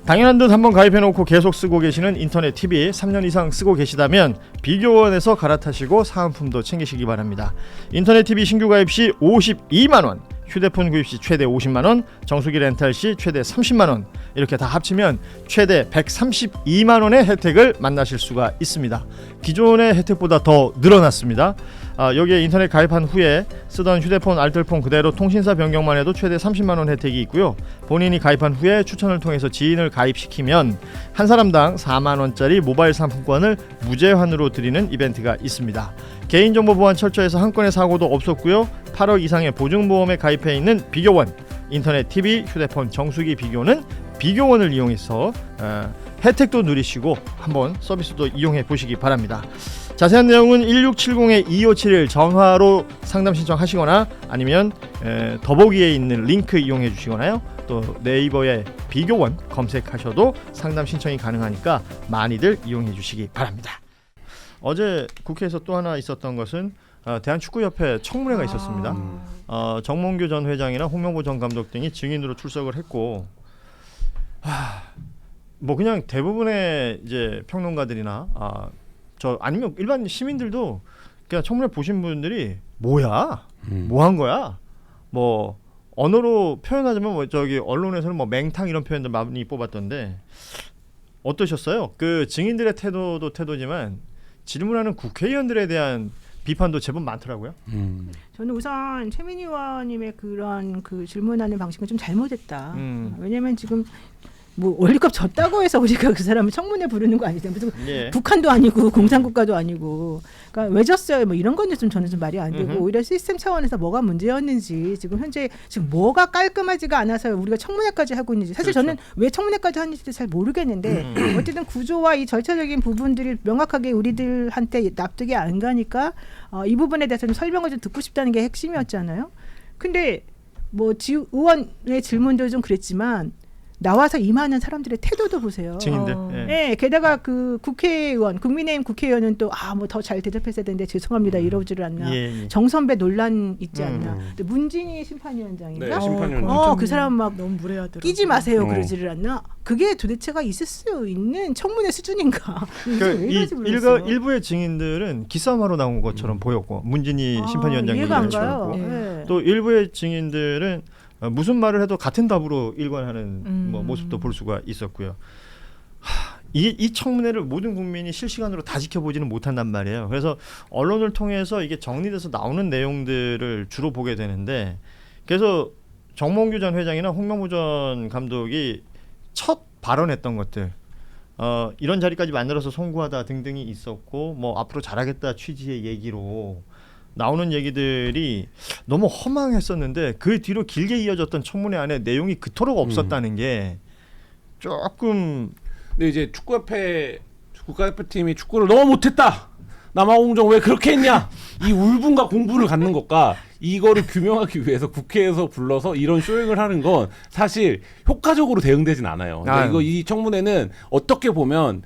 당연한 듯 한번 가입해놓고 계속 쓰고 계시는 인터넷 TV 3년 이상 쓰고 계시다면 비교원에서 갈아타시고 사은품도 챙기시기 바랍니다. 인터넷 TV 신규 가입 시 52만원, 휴대폰 구입 시 최대 50만원, 정수기 렌탈 시 최대 30만원, 이렇게 다 합치면 최대 132만원의 혜택을 만나실 수가 있습니다. 기존의 혜택보다 더 늘어났습니다. 여기에 인터넷 가입한 후에 쓰던 휴대폰 알뜰폰 그대로 통신사 변경만 해도 최대 30만원 혜택이 있고요. 본인이 가입한 후에 추천을 통해서 지인을 가입시키면 한 사람당 4만원짜리 모바일 상품권을 무제한으로 드리는 이벤트가 있습니다. 개인정보 보안 철저해서 한 건의 사고도 없었고요. 8억 이상의 보증보험에 가입해 있는 비교원, 인터넷 TV, 휴대폰, 정수기 비교는 비교원을 이용해서 혜택도 누리시고 한번 서비스도 이용해 보시기 바랍니다. 자세한 내용은 1670-2571 전화로 상담 신청하시거나 아니면 더보기에 있는 링크 이용해 주시거나요. 또 네이버에 비교원 검색하셔도 상담 신청이 가능하니까 많이들 이용해 주시기 바랍니다. 어제 국회에서 또 하나 있었던 것은 대한축구협회 청문회가 있었습니다. 정몽규 전 회장이나 홍명보 전 감독 등이 증인으로 출석을 했고, 뭐 그냥 대부분의 이제 평론가들이나 아니면 일반 시민들도 그냥 청문회 보신 분들이 뭐야, 뭐 한 거야, 뭐 언어로 표현하자면 뭐 저기 언론에서는 뭐 맹탕 이런 표현들 많이 뽑았던데 어떠셨어요? 그 증인들의 태도도 태도지만 질문하는 국회의원들에 대한 비판도 제법 많더라고요. 저는 우선 최민희 의원님의 그런 그 질문하는 방식은 좀 잘못했다. 왜냐하면 지금 뭐 월드컵 졌다고 해서 우리가 그 사람을 청문회 부르는 거 아니잖아요. 무슨 북한도 아니고 공산국가도 아니고, 그러니까 왜 졌어요? 뭐 이런 건 좀 저는 좀 말이 안 되고, 오히려 시스템 차원에서 뭐가 문제였는지, 지금 현재 지금 뭐가 깔끔하지가 않아서 우리가 청문회까지 하고 있는지, 사실 그렇죠. 저는 왜 청문회까지 하는지도 잘 모르겠는데 어쨌든 구조와 이 절차적인 부분들이 명확하게 우리들한테 납득이 안 가니까 이 부분에 대해서 좀 설명을 좀 듣고 싶다는 게 핵심이었잖아요. 근데 뭐 의원의 질문도 좀 그랬지만 나와서 임하는 사람들의 태도도 보세요. 증인들. 네, 게다가 그 국회의원, 국민의힘 국회의원은 또 뭐 더 잘 대접했어야 되는데 죄송합니다 이러지를 않나. 정선배 논란 있지 않나. 근데 문진희 심판위원장인가? 네, 심판위원장. 그 사람 막 너무 무례하더라고요. 끼지 마세요 그러지를 않나. 그게 도대체가 있을 수 있는 청문회 수준인가? 일부의 증인들은 기싸움하러 나온 것처럼 보였고, 문진희 심판위원장 이해가 안 얘기를 가요. 들었고, 또 일부의 증인들은 무슨 말을 해도 같은 답으로 일관하는 뭐 모습도 볼 수가 있었고요. 이 청문회를 모든 국민이 실시간으로 다 지켜보지는 못한단 말이에요. 그래서 언론을 통해서 이게 정리돼서 나오는 내용들을 주로 보게 되는데, 그래서 정몽규 전 회장이나 홍명보 전 감독이 첫 발언했던 것들, 이런 자리까지 만들어서 송구하다 등등이 있었고, 뭐 앞으로 잘하겠다 취지의 얘기로 나오는 얘기들이 너무 허망했었는데, 그 뒤로 길게 이어졌던 청문회 안에 내용이 그토록 없었다는 게 조금. 근데 이제 국가대표팀이 축구를 너무 못했다. 남아공정 왜 그렇게 했냐? 이 울분과 공분을 갖는 것과 이거를 규명하기 위해서 국회에서 불러서 이런 쇼잉을 하는 건 사실 효과적으로 대응되진 않아요. 그러니까 이 청문회는 어떻게 보면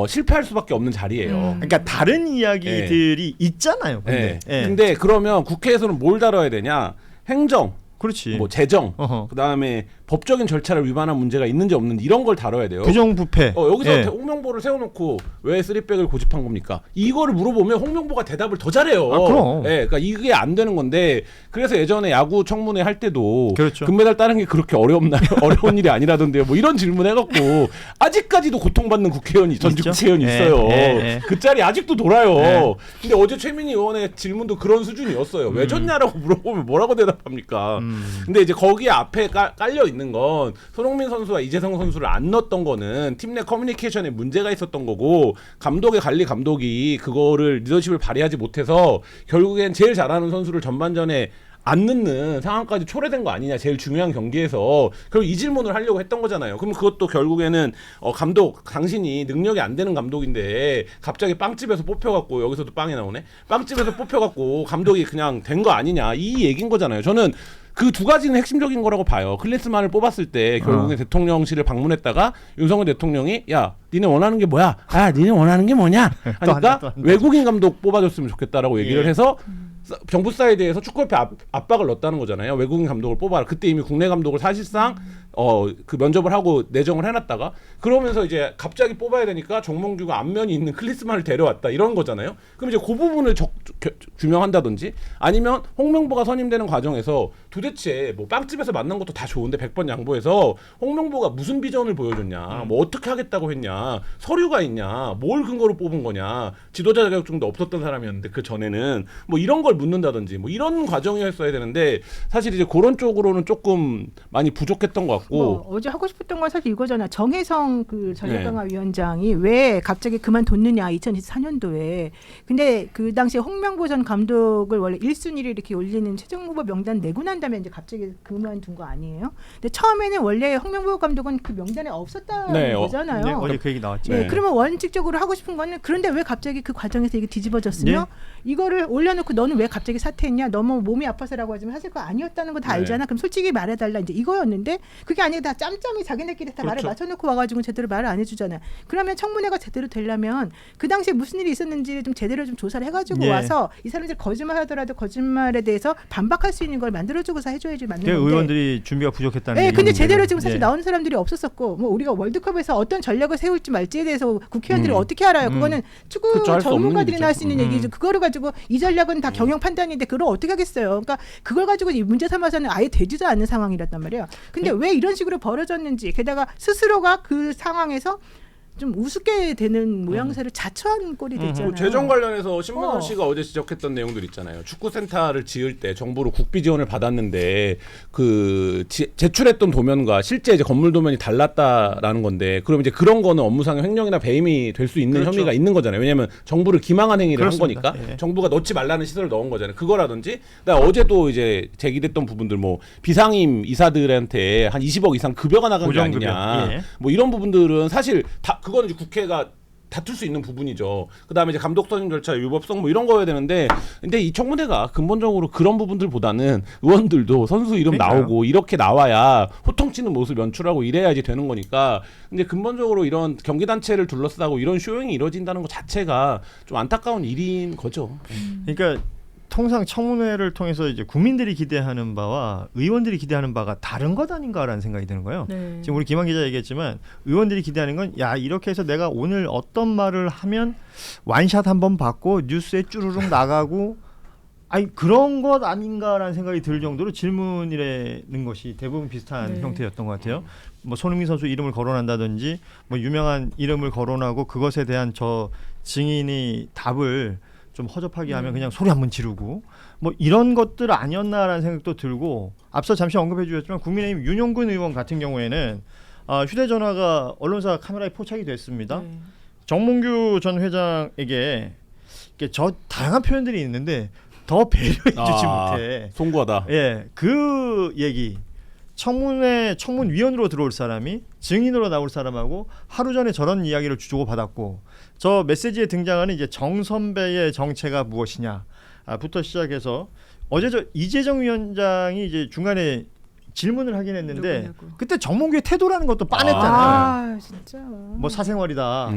실패할 수밖에 없는 자리예요. 그러니까 다른 이야기들이 있잖아요. 근데 그러면 국회에서는 뭘 다뤄야 되냐? 행정, 그렇지. 뭐 재정, 그다음에 법적인 절차를 위반한 문제가 있는지 없는지 이런 걸 다뤄야 돼요. 부정부패. 여기서 홍명보를 세워놓고 왜 3백을 고집한 겁니까? 이거를 물어보면 홍명보가 대답을 더 잘해요. 그럼. 그러니까 이게 안 되는 건데, 그래서 예전에 야구 청문회 할 때도 그렇죠. 금메달 따는 게 그렇게 어렵나요? 어려운 일이 아니라던데요. 뭐 이런 질문 해갖고 아직까지도 고통받는 국회의원이 전직 국회의원이 있어요. 그 짤이 아직도 돌아요. 근데 어제 최민희 의원의 질문도 그런 수준이었어요. 왜 졌냐라고 물어보면 뭐라고 대답합니까? 근데 이제 거기에 앞에 깔려 있는 건 손흥민 선수와 이재성 선수를 안 넣었던 거는 팀 내 커뮤니케이션에 문제가 있었던 거고, 감독의 관리 감독이 그거를 리더십을 발휘하지 못해서 결국엔 제일 잘하는 선수를 전반전에 안 넣는 상황까지 초래된 거 아니냐, 제일 중요한 경기에서. 결국 이 질문을 하려고 했던 거잖아요. 그럼 그것도 결국에는 감독, 당신이 능력이 안 되는 감독인데 갑자기 빵집에서 뽑혀갖고, 여기서도 빵이 나오네, 빵집에서 뽑혀갖고 감독이 그냥 된 거 아니냐, 이 얘기인 거잖아요. 저는 그 두 가지는 핵심적인 거라고 봐요. 클린스만을 뽑았을 때 결국에 대통령실을 방문했다가 윤석열 대통령이 야, 니네 원하는 게 뭐야? 니네 원하는 게 뭐냐? 하니까 외국인 감독 뽑아줬으면 좋겠다라고 얘기를 해서 정부 사이드에서 축구협회 압박을 넣었다는 거잖아요. 외국인 감독을 뽑아라. 그때 이미 국내 감독을 사실상 그 면접을 하고 내정을 해놨다가 그러면서 이제 갑자기 뽑아야 되니까 정몽규가 안면이 있는 클리스만을 데려왔다 이런 거잖아요. 그럼 이제 그 부분을 규명한다든지 아니면 홍명보가 선임되는 과정에서 도대체 뭐 빵집에서 만난 것도 다 좋은데 100번 양보해서 홍명보가 무슨 비전을 보여줬냐, 뭐 어떻게 하겠다고 했냐, 서류가 있냐, 뭘 근거로 뽑은 거냐, 지도자 자격증도 없었던 사람이었는데 그 전에는 뭐 이런 걸 묻는다든지 뭐 이런 과정이었어야 되는데 사실 이제 그런 쪽으로는 조금 많이 부족했던 것 같고. 어제 하고 싶었던 건 사실 이거잖아. 정혜성 그 전략강화위원장이 왜 갑자기 그만뒀느냐 2024년도에. 근데 그 당시에 홍명보 전 감독을 원래 1순위를 이렇게 올리는 최종 후보 명단 내고 난 다음에 이제 갑자기 그만둔 거 아니에요? 근데 처음에는 원래 홍명보 감독은 그 명단에 없었다는 거잖아요. 네, 어제 그 얘기 나왔죠. 네, 그러면 원칙적으로 하고 싶은 거는 그런데 왜 갑자기 그 과정에서 이게 뒤집어졌으며 이거를 올려놓고 너는 왜 갑자기 사퇴했냐? 너무 몸이 아파서라고 하지만 사실 그거 아니었다는 거 다 알잖아. 그럼 솔직히 말해달라 이제 이거였는데 그게 아니라 다 짬짬이 자기네끼리 다 말을 맞춰놓고 와가지고 제대로 말을 안 해주잖아. 그러면 청문회가 제대로 되려면 그 당시에 무슨 일이 있었는지 좀 제대로 좀 조사를 해가지고 와서 이 사람들이 거짓말하더라도 거짓말에 대해서 반박할 수 있는 걸 만들어주고서 해줘야지 맞는 건데. 의원들이 준비가 부족했다는. 네, 근데 제대로 지금 사실 나오는 사람들이 없었었고, 뭐 우리가 월드컵에서 어떤 전략을 세울지 말지에 대해서 국회의원들이 어떻게 알아요? 그거는 축구 전문가들이나 할 수 있는 얘기죠. 그거를 가지고 이 전략은 다 경영 판단인데 그걸 어떻게 하겠어요? 그러니까 그걸 가지고 이 문제 삼아서는 아예 되지도 않는 상황이란 말이에요. 근데 왜 이런 식으로 벌어졌는지, 게다가 스스로가 그 상황에서 좀 우습게 되는 모양새를 자처한 꼴이 됐잖아요. 재정 관련해서 신문원 씨가 어제 지적했던 내용들 있잖아요. 축구센터를 지을 때 정부로 국비 지원을 받았는데 그 제출했던 도면과 실제 이제 건물 도면이 달랐다라는 건데, 그럼 이제 그런 거는 업무상의 횡령이나 배임이 될 수 있는 혐의가 있는 거잖아요. 왜냐하면 정부를 기망한 행위를 그렇습니다. 한 거니까 정부가 넣지 말라는 시설을 넣은 거잖아요. 그거라든지 어제도 이제 제기됐던 부분들, 뭐 비상임 이사들한테 한 20억 이상 급여가 나간 게 아니냐, 뭐 이런 부분들은 사실 다 그거는 이제 국회가 다툴 수 있는 부분이죠. 그다음에 이제 감독 선임 절차 유법성 뭐 이런 거여야 되는데, 근데 이 청문회가 근본적으로 그런 부분들보다는 의원들도 선수 이름 나오고 이렇게 나와야 호통치는 모습 연출하고 이래야지 되는 거니까. 근데 근본적으로 이런 경기단체를 둘러싸고 이런 쇼잉이 이루어진다는 것 자체가 좀 안타까운 일인 거죠. 그러니까 통상 청문회를 통해서 이제 국민들이 기대하는 바와 의원들이 기대하는 바가 다른 것 아닌가라는 생각이 드는 거예요. 네. 지금 우리 김한 기자 얘기했지만 의원들이 기대하는 건 야, 이렇게 해서 내가 오늘 어떤 말을 하면 완샷 한번 받고 뉴스에 쭈루룩 나가고 아니 그런 것 아닌가라는 생각이 들 정도로 질문이라는 것이 대부분 비슷한 형태였던 것 같아요. 뭐 손흥민 선수 이름을 거론한다든지 뭐 유명한 이름을 거론하고 그것에 대한 저 증인이 답을 좀 허접하게 하면 그냥 소리 한번 지르고 뭐 이런 것들 아니었나라는 생각도 들고, 앞서 잠시 언급해 주셨지만 국민의힘 윤용근 의원 같은 경우에는 휴대전화가 언론사 카메라에 포착이 됐습니다. 정몽규 전 회장에게 저 다양한 표현들이 있는데 더 배려해 주지 못해. 송구하다. 예, 그 얘기. 청문위원으로 들어올 사람이 증인으로 나올 사람하고 하루 전에 저런 이야기를 주고 받았고, 저 메시지에 등장하는 이제 정 선배의 정체가 무엇이냐부터 시작해서 어제 저 이재정 위원장이 이제 중간에 질문을 하긴 했는데 누구냐고. 그때 정몽규의 태도라는 것도 빤했잖아요. 진짜. 뭐 사생활이다.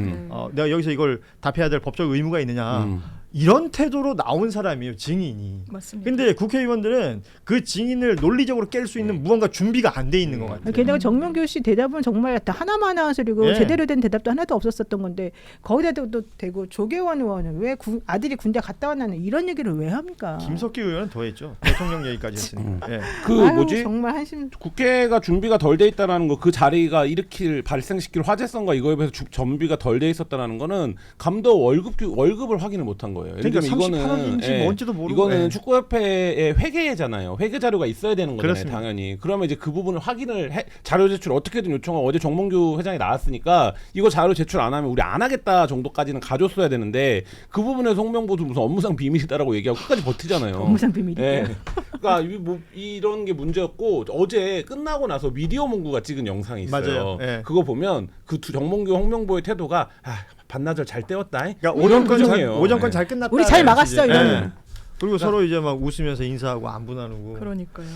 내가 여기서 이걸 답해야 될 법적 의무가 있느냐. 이런 태도로 나온 사람이에요, 증인이. 맞습니다. 근데 국회의원들은 그 증인을 논리적으로 깰 수 있는 무언가 준비가 안 돼 있는 것 같아요. 게다가 정명규 씨 대답은 정말 하나만 하는 소리고 제대로 된 대답도 하나도 없었었던 건데, 거기다도 또 대고 조계원 의원은 왜 아들이 군대 갔다 왔나는 이런 얘기를 왜 합니까? 김석기 의원은 더했죠. 대통령 얘기까지 했으니까. 정말 한심. 국회가 준비가 덜 돼 있다라는 거, 그 자리가 발생시킬 화제성과 이거에 비해서 준비가 덜 돼 있었다라는 거는 감독 월급을 확인을 못한 거예요. 그러니까 38억인지 뭔지도 모르고. 이거는 축구협회의 회계잖아요. 회계 자료가 있어야 되는 거잖아요. 그렇습니다. 당연히. 그러면 이제 그 부분을 확인을 자료 제출 어떻게든 요청하고, 어제 정몽규 회장이 나왔으니까 이거 자료 제출 안 하면 우리 안 하겠다 정도까지는 가줬어야 되는데, 그 부분에서 홍명보도 무슨 업무상 비밀이다라고 얘기하고 끝까지 버티잖아요. 업무상 비밀이. 그러니까 이런 게 문제였고, 어제 끝나고 나서 미디어 문구가 찍은 영상이 있어요. 맞아요. 그거 보면 그 정몽규 홍명보의 태도가 반나절 잘 때웠다. 그러니까 오전권 잘 끝났다. 우리 잘 막았어 이런. 그리고 서로 이제 막 웃으면서 인사하고 안부 나누고. 그러니까요.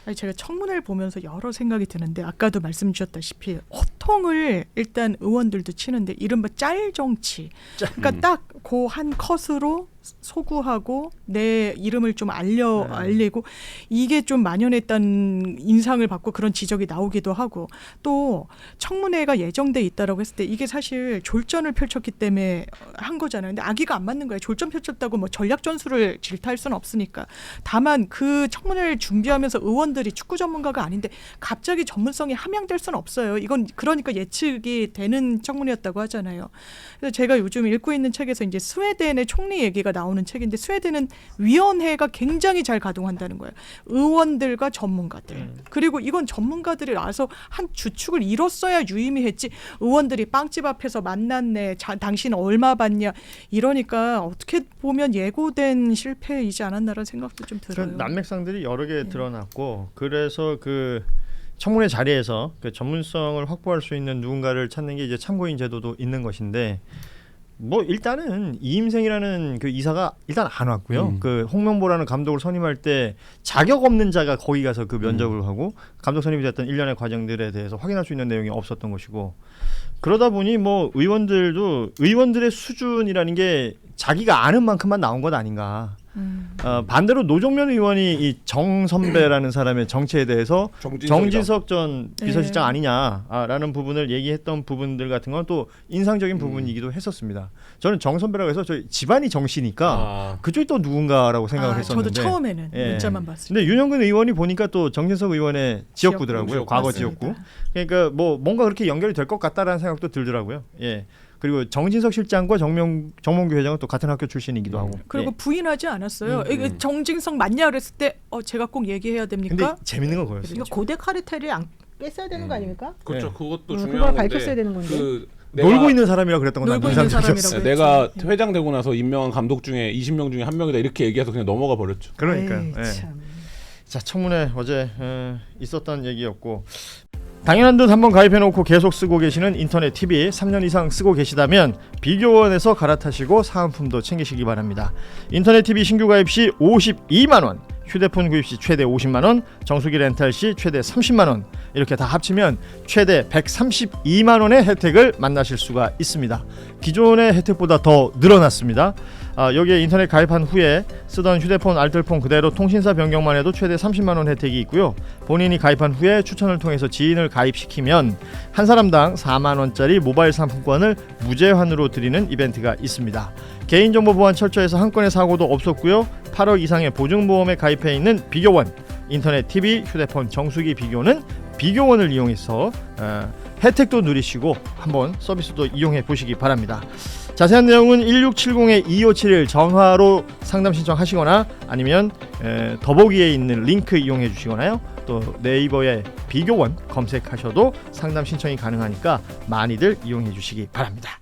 아니, 제가 청문회를 보면서 여러 생각이 드는데, 아까도 말씀 주셨다시피 호통을 일단 의원들도 치는데 이른바 짤 정치. 그러니까 딱 그 한 컷으로 소구하고 내 이름을 좀 알리고 이게 좀 만연했다는 인상을 받고 그런 지적이 나오기도 하고 또 청문회가 예정돼 있다라고 했을 때 이게 사실 졸전을 펼쳤기 때문에 한 거잖아요. 근데 아기가 안 맞는 거예요. 졸전 펼쳤다고 뭐 전략 전술을 질타할 수는 없으니까. 다만 그 청문회를 준비하면서 의원들이 축구 전문가가 아닌데 갑자기 전문성이 함양될 수는 없어요. 이건 그러니까 예측이 되는 청문회였다고 하잖아요. 그래서 제가 요즘 읽고 있는 책에서 이제 스웨덴의 총리 얘기가 나오는 책인데 스웨덴은 위원회가 굉장히 잘 가동한다는 거예요. 의원들과 전문가들. 그리고 이건 전문가들이 와서 한 주축을 이뤘어야 유의미했지. 의원들이 빵집 앞에서 만났네. 당신 얼마 받냐. 이러니까 어떻게 보면 예고된 실패이지 않았나라는 생각도 좀 들어요. 난맥상들이 여러 개 드러났고 그래서 그 청문회 자리에서 그 전문성을 확보할 수 있는 누군가를 찾는 게 이제 참고인 제도도 있는 것인데 뭐 일단은 이임생이라는 그 이사가 일단 안 왔고요. 그 홍명보라는 감독을 선임할 때 자격 없는 자가 거기 가서 그 면접을 하고 감독 선임이 됐던 일련의 과정들에 대해서 확인할 수 있는 내용이 없었던 것이고 그러다 보니 뭐 의원들도 의원들의 수준이라는 게 자기가 아는 만큼만 나온 것 아닌가. 반대로 노종면 의원이 이 정 선배라는 사람의 정체에 대해서 정진석 전 비서실장 아니냐라는 부분을 얘기했던 부분들 같은 건 또 인상적인 부분이기도 했었습니다. 저는 정 선배라고 해서 저희 집안이 정씨니까 그쪽이 또 누군가라고 생각을 했었는데 저도 처음에는 문자만 봤어요. 근데 윤영근 의원이 보니까 또 정진석 의원의 지역구더라고요. 과거 맞습니다. 지역구. 그러니까 뭐 뭔가 그렇게 연결이 될 것 같다라는 생각도 들더라고요. 예. 그리고 정진석 실장과 정몽규 회장은 또 같은 학교 출신이기도 하고. 그리고 부인하지 않았어요. 정진석 맞냐 그랬을 때 제가 꼭 얘기해야 됩니까? 근데 재밌는 거 그거였어요. 이거 고대 카르텔을 안 뺐어야 되는 거 아닙니까? 그렇죠. 그것도 중요한 그걸 건데 밝혔어야 되는 건데. 놀고 있는 사람이라 그랬던 건 놀고 있는 인상적이었어요. 내가 회장 되고 나서 임명한 감독 중에 20명 중에 한 명이다 이렇게 얘기해서 그냥 넘어가 버렸죠. 그러니까요. 예. 참. 자, 청문회 어제 있었던 얘기였고 당연한 듯 한번 가입해놓고 계속 쓰고 계시는 인터넷 TV 3년 이상 쓰고 계시다면 비교원에서 갈아타시고 사은품도 챙기시기 바랍니다. 인터넷 TV 신규 가입 시 52만 원, 휴대폰 구입 시 최대 50만 원, 정수기 렌탈 시 최대 30만 원 이렇게 다 합치면 최대 132만 원의 혜택을 만나실 수가 있습니다. 기존의 혜택보다 더 늘어났습니다. 여기에 인터넷 가입한 후에 쓰던 휴대폰 알뜰폰 그대로 통신사 변경만 해도 최대 30만 원 혜택이 있고요. 본인이 가입한 후에 추천을 통해서 지인을 가입시키면 한 사람당 4만 원짜리 모바일 상품권을 무제한으로 드리는 이벤트가 있습니다. 개인정보 보안 철저해서 한 건의 사고도 없었고요. 8억 이상의 보증보험에 가입해 있는 비교원, 인터넷 TV, 휴대폰 정수기 비교는 비교원을 이용해서 혜택도 누리시고 한번 서비스도 이용해 보시기 바랍니다. 자세한 내용은 1670-2571 전화로 상담 신청하시거나 아니면 더보기에 있는 링크 이용해 주시거나요. 또 네이버에 비교원 검색하셔도 상담 신청이 가능하니까 많이들 이용해 주시기 바랍니다.